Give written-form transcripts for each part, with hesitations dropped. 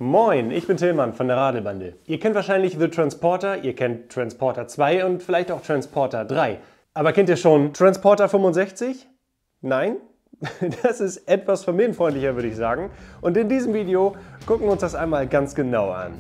Moin, ich bin Tillmann von der Radelbande. Ihr kennt wahrscheinlich The Transporter, ihr kennt Transporter 2 und vielleicht auch Transporter 3. Aber kennt ihr schon Transporter 65? Nein? Das ist etwas familienfreundlicher, würde ich sagen. Und in diesem Video gucken wir uns das einmal ganz genau an.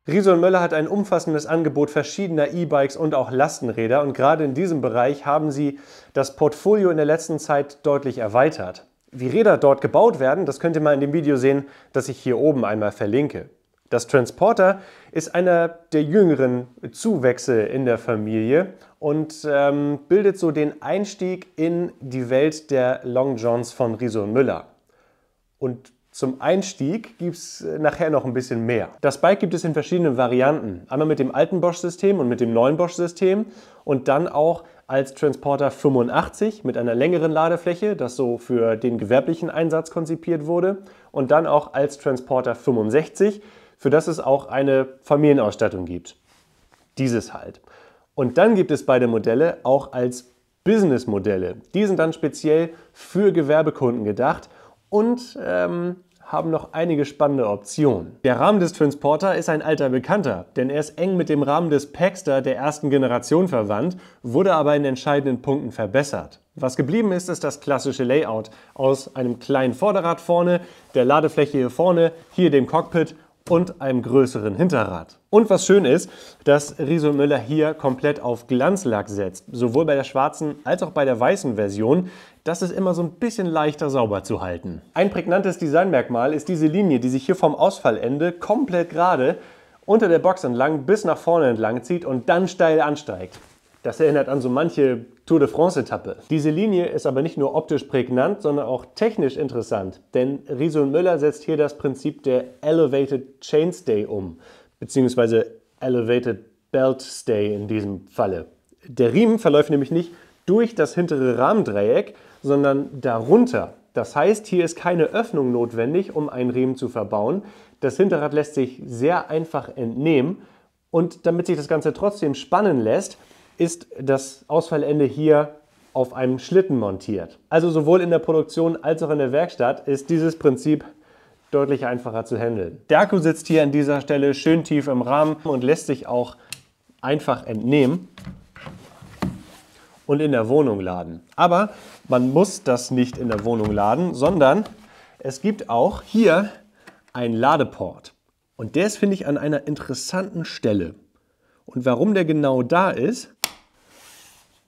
Riese und Möller hat ein umfassendes Angebot verschiedener E-Bikes und auch Lastenräder und gerade in diesem Bereich haben sie das Portfolio in der letzten Zeit deutlich erweitert. Wie Räder dort gebaut werden, das könnt ihr mal in dem Video sehen, das ich hier oben einmal verlinke. Das Transporter ist einer der jüngeren Zuwächse in der Familie und bildet so den Einstieg in die Welt der Long Johns von Riese und Möller. Und zum Einstieg gibt es nachher noch ein bisschen mehr. Das Bike gibt es in verschiedenen Varianten. Einmal mit dem alten Bosch-System und mit dem neuen Bosch-System und dann auch als Transporter 85 mit einer längeren Ladefläche, das so für den gewerblichen Einsatz konzipiert wurde. Und dann auch als Transporter 65, für das es auch eine Familienausstattung gibt. Dieses halt. Und dann gibt es beide Modelle auch als Business-Modelle. Die sind dann speziell für Gewerbekunden gedacht und haben noch einige spannende Optionen. Der Rahmen des Transporter ist ein alter Bekannter, denn er ist eng mit dem Rahmen des Packster der ersten Generation verwandt, wurde aber in entscheidenden Punkten verbessert. Was geblieben ist, ist das klassische Layout aus einem kleinen Vorderrad vorne, der Ladefläche hier vorne, hier dem Cockpit und einem größeren Hinterrad. Und was schön ist, dass Riese und Möller hier komplett auf Glanzlack setzt, sowohl bei der schwarzen als auch bei der weißen Version. Das ist immer so ein bisschen leichter sauber zu halten. Ein prägnantes Designmerkmal ist diese Linie, die sich hier vom Ausfallende komplett gerade unter der Box entlang bis nach vorne entlang zieht und dann steil ansteigt. Das erinnert an so manche Tour de France-Etappe. Diese Linie ist aber nicht nur optisch prägnant, sondern auch technisch interessant, denn Riese und Möller setzt hier das Prinzip der Elevated Chainstay um, beziehungsweise Elevated Belt Stay in diesem Falle. Der Riemen verläuft nämlich nicht durch das hintere Rahmendreieck, sondern darunter. Das heißt, hier ist keine Öffnung notwendig, um einen Riemen zu verbauen. Das Hinterrad lässt sich sehr einfach entnehmen und damit sich das Ganze trotzdem spannen lässt, ist das Ausfallende hier auf einem Schlitten montiert. Also sowohl in der Produktion als auch in der Werkstatt ist dieses Prinzip deutlich einfacher zu handeln. Der Akku sitzt hier an dieser Stelle schön tief im Rahmen und lässt sich auch einfach entnehmen und in der Wohnung laden. Aber man muss das nicht in der Wohnung laden, sondern es gibt auch hier einen Ladeport. Und der ist, finde ich, an einer interessanten Stelle. Und warum der genau da ist,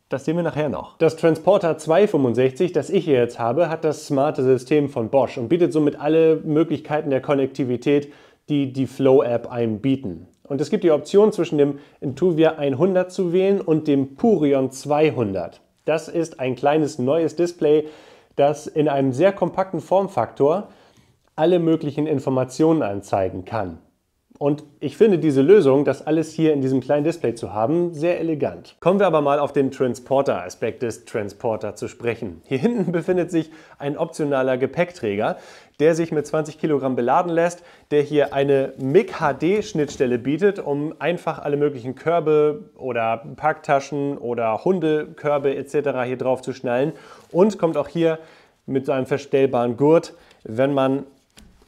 das sehen wir nachher noch. Das Transporter 265, das ich hier jetzt habe, hat das smarte System von Bosch und bietet somit alle Möglichkeiten der Konnektivität, die die Flow-App einem bieten. Und es gibt die Option zwischen dem Intuvia 100 zu wählen und dem Purion 200. Das ist ein kleines neues Display, das in einem sehr kompakten Formfaktor alle möglichen Informationen anzeigen kann. Und ich finde diese Lösung, das alles hier in diesem kleinen Display zu haben, sehr elegant. Kommen wir aber mal auf den Transporter-Aspekt des Transporter zu sprechen. Hier hinten befindet sich ein optionaler Gepäckträger, der sich mit 20 Kilogramm beladen lässt, der hier eine MIG-HD-Schnittstelle bietet, um einfach alle möglichen Körbe oder Packtaschen oder Hundekörbe etc. hier drauf zu schnallen und kommt auch hier mit so einem verstellbaren Gurt, wenn man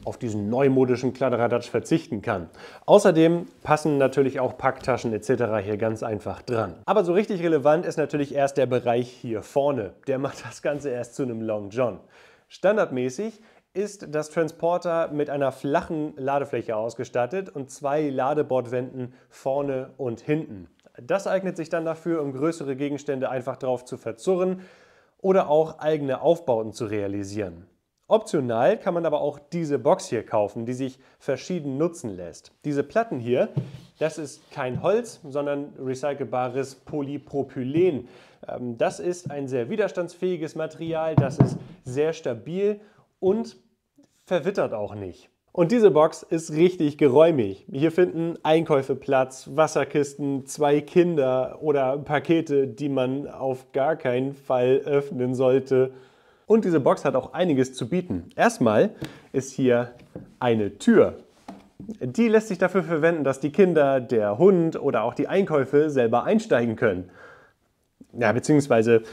auf diesen neumodischen Kladderadatsch verzichten kann. Außerdem passen natürlich auch Packtaschen etc. hier ganz einfach dran. Aber so richtig relevant ist natürlich erst der Bereich hier vorne. Der macht das Ganze erst zu einem Long John. Standardmäßig ist das Transporter mit einer flachen Ladefläche ausgestattet und 2 Ladebordwänden vorne und hinten. Das eignet sich dann dafür, um größere Gegenstände einfach drauf zu verzurren oder auch eigene Aufbauten zu realisieren. Optional kann man aber auch diese Box hier kaufen, die sich verschieden nutzen lässt. Diese Platten hier, das ist kein Holz, sondern recycelbares Polypropylen. Das ist ein sehr widerstandsfähiges Material, das ist sehr stabil und verwittert auch nicht. Und diese Box ist richtig geräumig. Hier finden Einkäufe Platz, Wasserkisten, 2 Kinder oder Pakete, die man auf gar keinen Fall öffnen sollte. Und diese Box hat auch einiges zu bieten. Erstmal ist hier eine Tür. Die lässt sich dafür verwenden, dass die Kinder, der Hund oder auch die Einkäufe selber einsteigen können. Ja, beziehungsweise,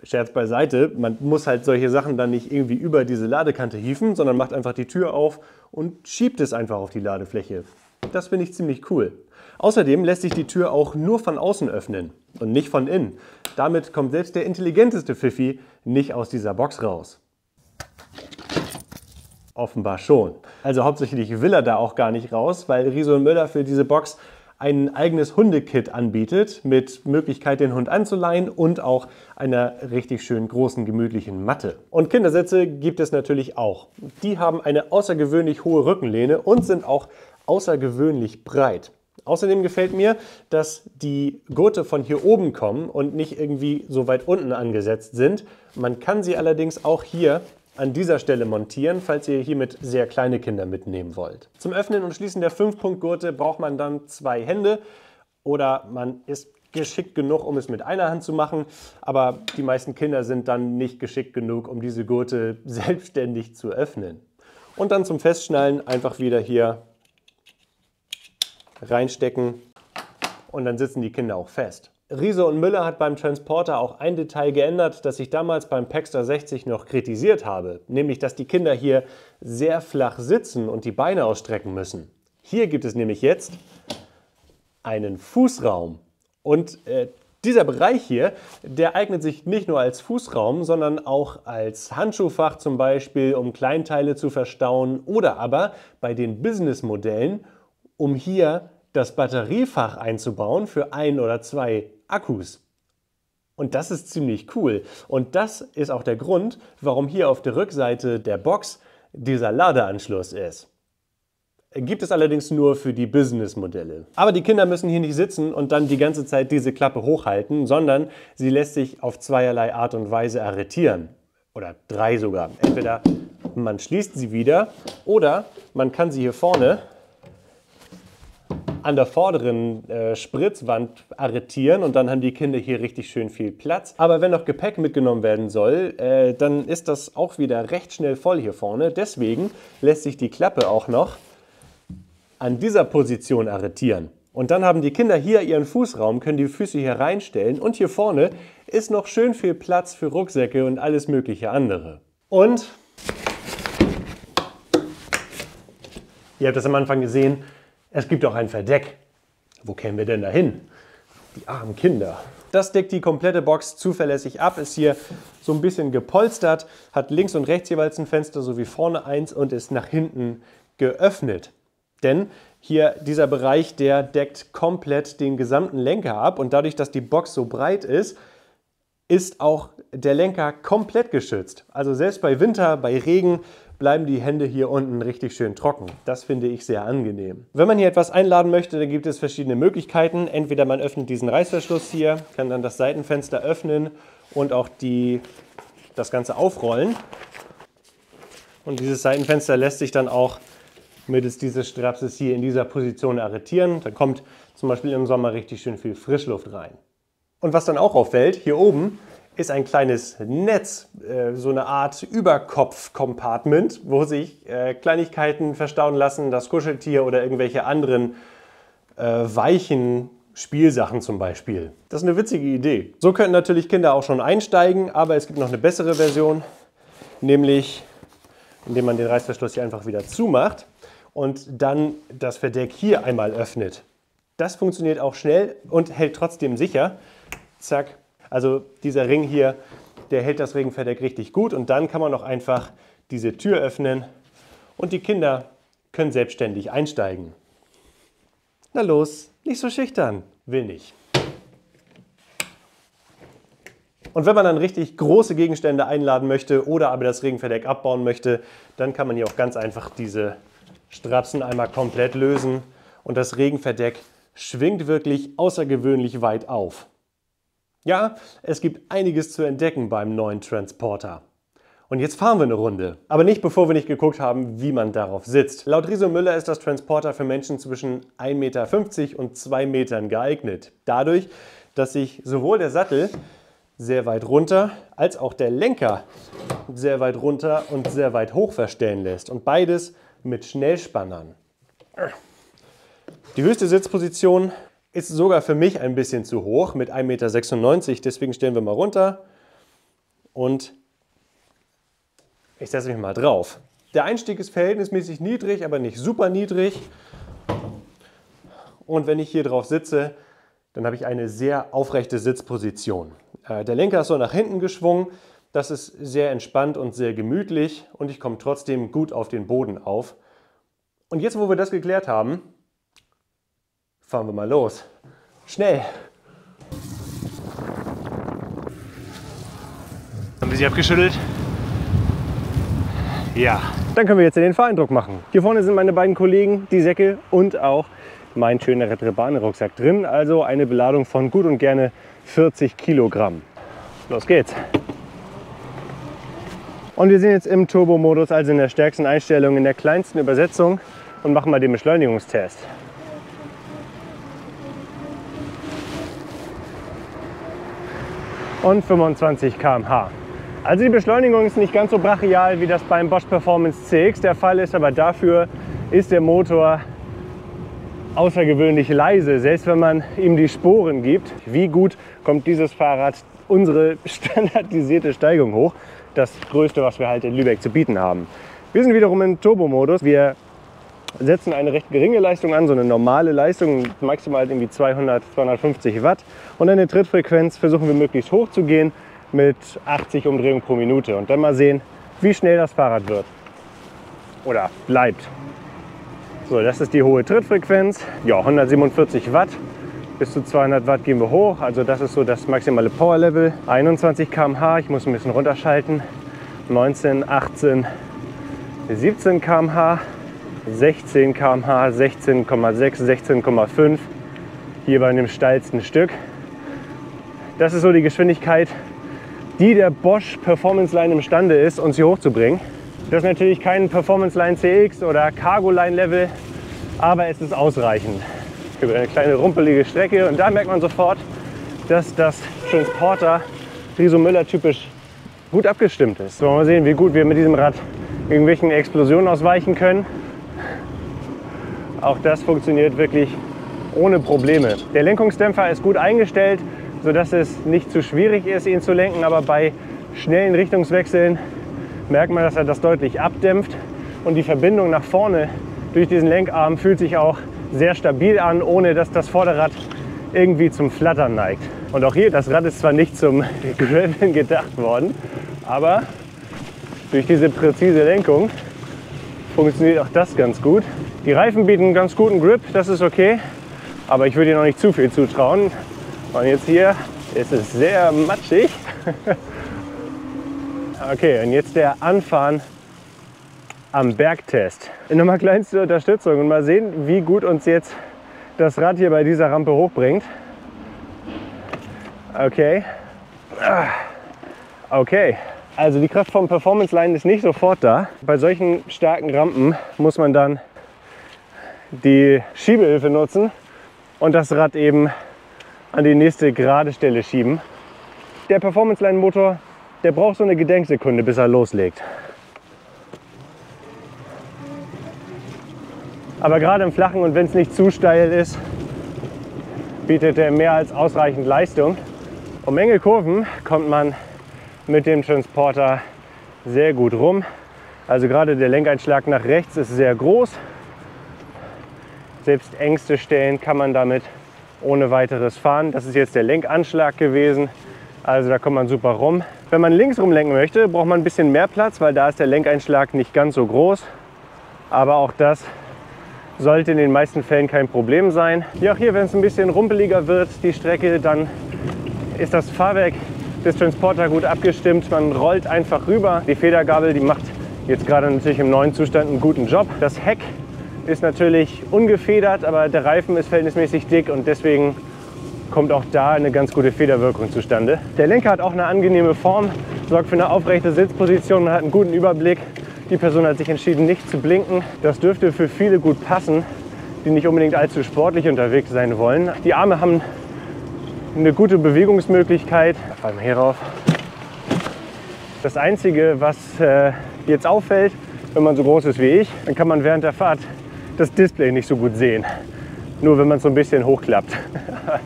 Scherz beiseite, man muss halt solche Sachen dann nicht irgendwie über diese Ladekante hieven, sondern macht einfach die Tür auf und schiebt es einfach auf die Ladefläche. Das finde ich ziemlich cool. Außerdem lässt sich die Tür auch nur von außen öffnen und nicht von innen. Damit kommt selbst der intelligenteste Pfiffi nicht aus dieser Box raus. Offenbar schon. Also hauptsächlich will er da auch gar nicht raus, weil Riese und Müller für diese Box ein eigenes Hundekit anbietet, mit Möglichkeit, den Hund anzuleihen und auch einer richtig schön großen, gemütlichen Matte. Und Kindersitze gibt es natürlich auch. Die haben eine außergewöhnlich hohe Rückenlehne und sind auch außergewöhnlich breit. Außerdem gefällt mir, dass die Gurte von hier oben kommen und nicht irgendwie so weit unten angesetzt sind. Man kann sie allerdings auch hier an dieser Stelle montieren, falls ihr hiermit sehr kleine Kinder mitnehmen wollt. Zum Öffnen und Schließen der 5-Punkt-Gurte braucht man dann 2 Hände oder man ist geschickt genug, um es mit einer Hand zu machen, aber die meisten Kinder sind dann nicht geschickt genug, um diese Gurte selbstständig zu öffnen. Und dann zum Festschnallen einfach wieder hier reinstecken und dann sitzen die Kinder auch fest. Riese und Müller hat beim Transporter auch ein Detail geändert, das ich damals beim Paxter 60 noch kritisiert habe, nämlich dass die Kinder hier sehr flach sitzen und die Beine ausstrecken müssen. Hier gibt es nämlich jetzt einen Fußraum und dieser Bereich hier, der eignet sich nicht nur als Fußraum, sondern auch als Handschuhfach zum Beispiel, um Kleinteile zu verstauen oder aber bei den Business-Modellen, um hier das Batteriefach einzubauen für 1 oder 2 Akkus. Und das ist ziemlich cool. Und das ist auch der Grund, warum hier auf der Rückseite der Box dieser Ladeanschluss ist. Gibt es allerdings nur für die Business-Modelle. Aber die Kinder müssen hier nicht sitzen und dann die ganze Zeit diese Klappe hochhalten, sondern sie lässt sich auf zweierlei Art und Weise arretieren. Oder 3 sogar. Entweder man schließt sie wieder oder man kann sie hier vorne an der vorderen Spritzwand arretieren und dann haben die Kinder hier richtig schön viel Platz. Aber wenn noch Gepäck mitgenommen werden soll, dann ist das auch wieder recht schnell voll hier vorne. Deswegen lässt sich die Klappe auch noch an dieser Position arretieren. Und dann haben die Kinder hier ihren Fußraum, können die Füße hier reinstellen und hier vorne ist noch schön viel Platz für Rucksäcke und alles mögliche andere. Und ihr habt das am Anfang gesehen, es gibt auch ein Verdeck. Wo kämen wir denn da hin? Die armen Kinder. Das deckt die komplette Box zuverlässig ab, ist hier so ein bisschen gepolstert, hat links und rechts jeweils ein Fenster sowie vorne eins und ist nach hinten geöffnet. Denn hier dieser Bereich, der deckt komplett den gesamten Lenker ab und dadurch, dass die Box so breit ist, ist auch der Lenker komplett geschützt. Also selbst bei Winter, bei Regen bleiben die Hände hier unten richtig schön trocken. Das finde ich sehr angenehm. Wenn man hier etwas einladen möchte, dann gibt es verschiedene Möglichkeiten. Entweder man öffnet diesen Reißverschluss hier, kann dann das Seitenfenster öffnen und auch das Ganze aufrollen. Und dieses Seitenfenster lässt sich dann auch mittels dieses Strapses hier in dieser Position arretieren. Da kommt zum Beispiel im Sommer richtig schön viel Frischluft rein. Und was dann auch auffällt, hier oben ist ein kleines Netz, so eine Art Überkopf-Compartment, wo sich Kleinigkeiten verstauen lassen, das Kuscheltier oder irgendwelche anderen weichen Spielsachen zum Beispiel. Das ist eine witzige Idee. So könnten natürlich Kinder auch schon einsteigen, aber es gibt noch eine bessere Version, nämlich indem man den Reißverschluss hier einfach wieder zumacht und dann das Verdeck hier einmal öffnet. Das funktioniert auch schnell und hält trotzdem sicher. Zack, also dieser Ring hier, der hält das Regenverdeck richtig gut und dann kann man auch einfach diese Tür öffnen und die Kinder können selbstständig einsteigen. Na los, nicht so schüchtern, will nicht. Und wenn man dann richtig große Gegenstände einladen möchte oder aber das Regenverdeck abbauen möchte, dann kann man hier auch ganz einfach diese Strapsen einmal komplett lösen und das Regenverdeck schwingt wirklich außergewöhnlich weit auf. Ja, es gibt einiges zu entdecken beim neuen Transporter. Und jetzt fahren wir eine Runde. Aber nicht, bevor wir nicht geguckt haben, wie man darauf sitzt. Laut Riso Müller ist das Transporter für Menschen zwischen 1,50 Meter und 2 Metern geeignet. Dadurch, dass sich sowohl der Sattel sehr weit runter als auch der Lenker sehr weit runter und sehr weit hoch verstellen lässt. Und beides mit Schnellspannern. Die höchste Sitzposition ist sogar für mich ein bisschen zu hoch mit 1,96 Meter. Deswegen stellen wir mal runter und ich setze mich mal drauf. Der Einstieg ist verhältnismäßig niedrig, aber nicht super niedrig. Und wenn ich hier drauf sitze, dann habe ich eine sehr aufrechte Sitzposition. Der Lenker ist so nach hinten geschwungen. Das ist sehr entspannt und sehr gemütlich und ich komme trotzdem gut auf den Boden auf. Und jetzt, wo wir das geklärt haben, fahren wir mal los. Schnell! Haben wir sie abgeschüttelt? Ja. Dann können wir jetzt den Fahreindruck machen. Hier vorne sind meine beiden Kollegen, die Säcke und auch mein schöner Retrobane-Rucksack drin. Also eine Beladung von gut und gerne 40 Kilogramm. Los geht's! Und wir sind jetzt im Turbo-Modus, also in der stärksten Einstellung, in der kleinsten Übersetzung und machen mal den Beschleunigungstest. Und 25 km/h. Also die Beschleunigung ist nicht ganz so brachial, wie das beim Bosch Performance CX der Fall ist, aber dafür ist der Motor außergewöhnlich leise, selbst wenn man ihm die Sporen gibt. Wie gut kommt dieses Fahrrad unsere standardisierte Steigung hoch? Das Größte, was wir halt in Lübeck zu bieten haben. Wir sind wiederum im Turbo-Modus. Wir setzen eine recht geringe Leistung an, so eine normale Leistung, maximal irgendwie 200, 250 Watt. Und eine Trittfrequenz versuchen wir möglichst hoch zu gehen mit 80 Umdrehungen pro Minute. Und dann mal sehen, wie schnell das Fahrrad wird. Oder bleibt. So, das ist die hohe Trittfrequenz. Ja, 147 Watt. Bis zu 200 Watt gehen wir hoch. Also das ist so das maximale Power-Level. 21 km/h. Ich muss ein bisschen runterschalten. 19, 18, 17 km/h. 16 km/h, 16,6, 16,5 hier bei dem steilsten Stück. Das ist so die Geschwindigkeit, die der Bosch Performance Line imstande ist, uns hier hochzubringen. Das ist natürlich kein Performance Line CX oder Cargo Line Level, aber es ist ausreichend. Über eine kleine rumpelige Strecke und da merkt man sofort, dass das Transporter Riso Müller typisch gut abgestimmt ist. So, mal sehen, wie gut wir mit diesem Rad irgendwelchen Explosionen ausweichen können. Auch das funktioniert wirklich ohne Probleme. Der Lenkungsdämpfer ist gut eingestellt, sodass es nicht zu schwierig ist, ihn zu lenken. Aber bei schnellen Richtungswechseln merkt man, dass er das deutlich abdämpft. Und die Verbindung nach vorne durch diesen Lenkarm fühlt sich auch sehr stabil an, ohne dass das Vorderrad irgendwie zum Flattern neigt. Und auch hier, das Rad ist zwar nicht zum Graveln gedacht worden, aber durch diese präzise Lenkung funktioniert auch das ganz gut. Die Reifen bieten einen ganz guten Grip, das ist okay, aber ich würde ihnen noch nicht zu viel zutrauen. Und jetzt hier ist es sehr matschig. Okay, und jetzt der Anfahren am Bergtest. Nochmal kleinste Unterstützung und mal sehen, wie gut uns jetzt das Rad hier bei dieser Rampe hochbringt. Okay. Okay. Also die Kraft vom Performance Line ist nicht sofort da. Bei solchen starken Rampen muss man dann die Schiebehilfe nutzen und das Rad eben an die nächste gerade Stelle schieben. Der Performance Line Motor, der braucht so eine Gedenksekunde, bis er loslegt. Aber gerade im Flachen und wenn es nicht zu steil ist, bietet er mehr als ausreichend Leistung. Um enge Kurven kommt man mit dem Transporter sehr gut rum. Also gerade der Lenkeinschlag nach rechts ist sehr groß. Selbst engste Stellen kann man damit ohne weiteres fahren. Das ist jetzt der Lenkanschlag gewesen. Also da kommt man super rum. Wenn man links rumlenken möchte, braucht man ein bisschen mehr Platz, weil da ist der Lenkeinschlag nicht ganz so groß. Aber auch das sollte in den meisten Fällen kein Problem sein. Ja, auch hier, wenn es ein bisschen rumpeliger wird, die Strecke, dann ist das Fahrwerk des Transporter gut abgestimmt. Man rollt einfach rüber. Die Federgabel, die macht jetzt gerade natürlich im neuen Zustand einen guten Job. Das Heck ist natürlich ungefedert, aber der Reifen ist verhältnismäßig dick und deswegen kommt auch da eine ganz gute Federwirkung zustande. Der Lenker hat auch eine angenehme Form, sorgt für eine aufrechte Sitzposition, man hat einen guten Überblick. Die Person hat sich entschieden, nicht zu blinken. Das dürfte für viele gut passen, die nicht unbedingt allzu sportlich unterwegs sein wollen. Die Arme haben eine gute Bewegungsmöglichkeit. Da fallen wir hier rauf. Das Einzige, was jetzt auffällt, wenn man so groß ist wie ich, dann kann man während der Fahrt das Display nicht so gut sehen. Nur wenn man es so ein bisschen hochklappt.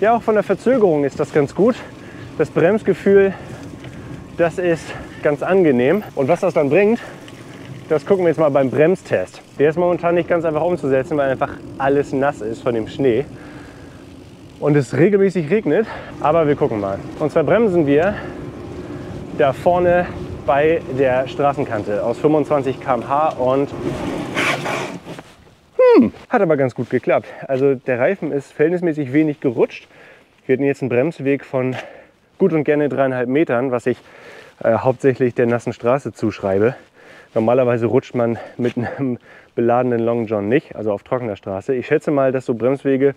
Ja, auch von der Verzögerung ist das ganz gut. Das Bremsgefühl, das ist ganz angenehm. Und was das dann bringt, das gucken wir jetzt mal beim Bremstest. Der ist momentan nicht ganz einfach umzusetzen, weil einfach alles nass ist von dem Schnee. Und es regelmäßig regnet, aber wir gucken mal. Und zwar bremsen wir da vorne bei der Straßenkante aus 25 km/h und hat aber ganz gut geklappt. Also der Reifen ist verhältnismäßig wenig gerutscht. Wir hatten jetzt einen Bremsweg von gut und gerne 3,5 Metern, was ich hauptsächlich der nassen Straße zuschreibe. Normalerweise rutscht man mit einem beladenen Long John nicht, also auf trockener Straße. Ich schätze mal, dass so Bremswege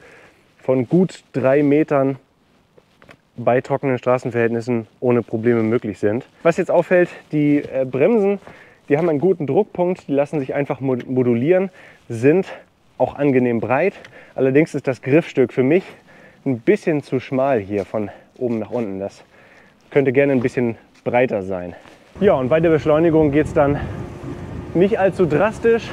von gut 3 Metern bei trockenen Straßenverhältnissen ohne Probleme möglich sind. Was jetzt auffällt, die Bremsen, die haben einen guten Druckpunkt, die lassen sich einfach modulieren, sind auch angenehm breit. Allerdings ist das Griffstück für mich ein bisschen zu schmal hier von oben nach unten. Das könnte gerne ein bisschen breiter sein. Ja, und bei der Beschleunigung geht es dann nicht allzu drastisch,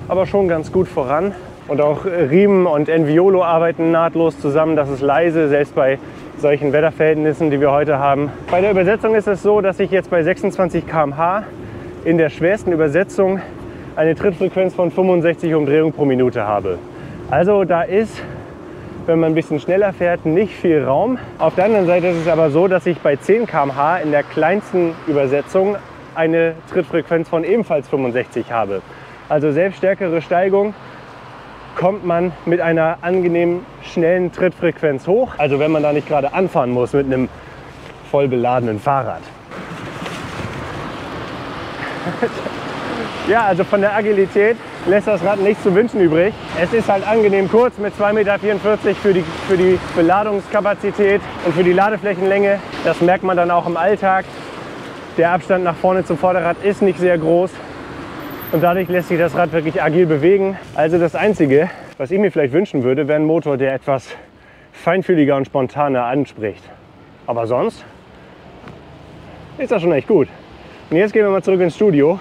aber schon ganz gut voran. Und auch Riemen und Enviolo arbeiten nahtlos zusammen. Das ist leise, selbst bei solchen Wetterverhältnissen, die wir heute haben. Bei der Übersetzung ist es so, dass ich jetzt bei 26 km/h in der schwersten Übersetzung eine Trittfrequenz von 65 Umdrehungen pro Minute habe. Also da ist, wenn man ein bisschen schneller fährt, nicht viel Raum. Auf der anderen Seite ist es aber so, dass ich bei 10 km/h in der kleinsten Übersetzung eine Trittfrequenz von ebenfalls 65 habe. Also selbst stärkere Steigung kommt man mit einer angenehm schnellen Trittfrequenz hoch. Also wenn man da nicht gerade anfahren muss mit einem voll beladenen Fahrrad. Ja, also von der Agilität lässt das Rad nichts zu wünschen übrig. Es ist halt angenehm kurz mit 2,44 Meter für die Beladungskapazität und für die Ladeflächenlänge. Das merkt man dann auch im Alltag. Der Abstand nach vorne zum Vorderrad ist nicht sehr groß. Und dadurch lässt sich das Rad wirklich agil bewegen. Also das Einzige, was ich mir vielleicht wünschen würde, wäre ein Motor, der etwas feinfühliger und spontaner anspricht. Aber sonst ist das schon echt gut. Und jetzt gehen wir mal zurück ins Studio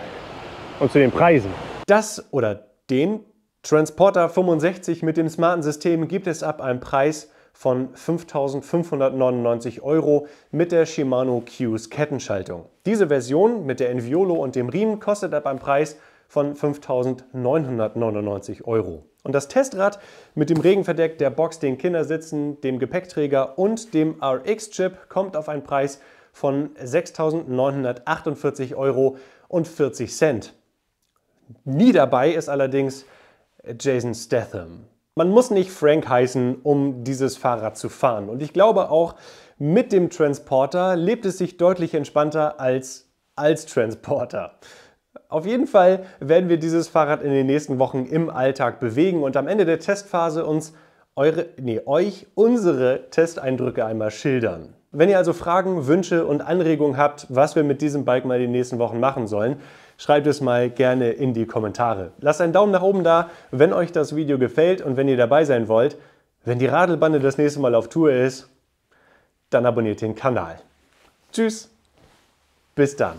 und zu den Preisen. Das oder den Transporter 65 mit dem smarten System gibt es ab einem Preis von 5.599 € mit der Shimano Q's Kettenschaltung. Diese Version mit der Enviolo und dem Riemen kostet ab einem Preis von 5.999 €. Und das Testrad mit dem Regenverdeck, der Box, den Kindersitzen, dem Gepäckträger und dem RX-Chip kommt auf einen Preis von 6.948 € und 40 Cent. Nie dabei ist allerdings Jason Statham. Man muss nicht Frank heißen, um dieses Fahrrad zu fahren. Und ich glaube auch, mit dem Transporter lebt es sich deutlich entspannter als Transporter. Auf jeden Fall werden wir dieses Fahrrad in den nächsten Wochen im Alltag bewegen und am Ende der Testphase euch unsere Testeindrücke einmal schildern. Wenn ihr also Fragen, Wünsche und Anregungen habt, was wir mit diesem Bike mal in den nächsten Wochen machen sollen, schreibt es mal gerne in die Kommentare. Lasst einen Daumen nach oben da, wenn euch das Video gefällt und wenn ihr dabei sein wollt. Wenn die Radelbande das nächste Mal auf Tour ist, dann abonniert den Kanal. Tschüss, bis dann.